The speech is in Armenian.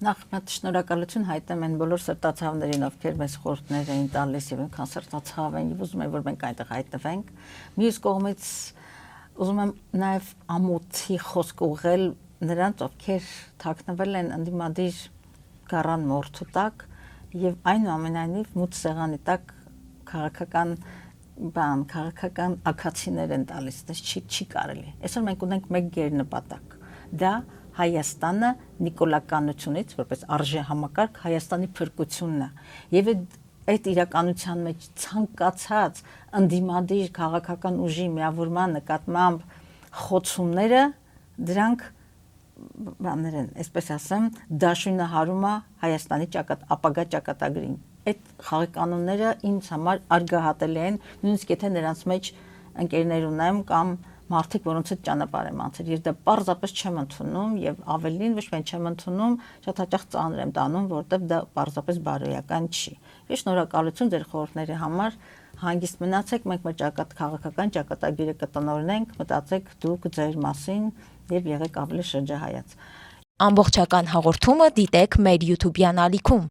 Նախ մեծ շնորհակալություն հայտնեմ այն բոլոր սրտացավներին, ովքեր մեզ խորհուրդներ էին տալիս եւ այնքան սրտացավ են եւ ուզում են որ մենք այնտեղ հայտնվենք։ Մյուս կողմից ուզում եմ նաեւ ամոթի խոսք ուղղել նրանց, ովքեր թաքնվել են ընդդիմադիր գարան մորթու տակ եւ այնուամենայնիվ մութ սեղանի տակ քաղաքական ակացիներ են տալիս, դա չի կարելի։ Այսօր մենք ունենք մեկ գերնպատակ։ Դա Հայաստանը նիկոլականությունից, որպես արժե համակարգ Հայաստանի փրկությունն է։ Եվ այդ իրականության մեջ ցանկացած ընդդիմադիր քաղաքական ուժի միավորման նկատմամբ խոցումները դրանք բաներ են, այսպես ասեմ, դաշույնը հարում է Հայաստանի ապագա ճակատագրին։ Այդ խաղականոնները ինձ համար արգահատելի են, նույնիսկ եթե նրանց մեջ ընկերներ ունեմ կամ մարդիկ, որոնց հետ ճանապարհ եմ անցել, եւ դա պարզապես չեմ ընդունում եւ ավելին ոչ միայն չեմ ընդունում, շատ հաճախ ծանր եմ տանում, որովհետեւ դա պարզապես բարոյական չի։ Եվ շնորհակալություն ձեր խորհուրդների համար, հանգիստ մնացեք, մենք մեր քաղաքական ճակատագիրը կտնօրինենք, մտածեք դուք ձեր մասին եւ եղեք ավելի շրջահայաց։ Ամբողջական հաղորդումը դիտեք մեր YouTube-յան ալիքում։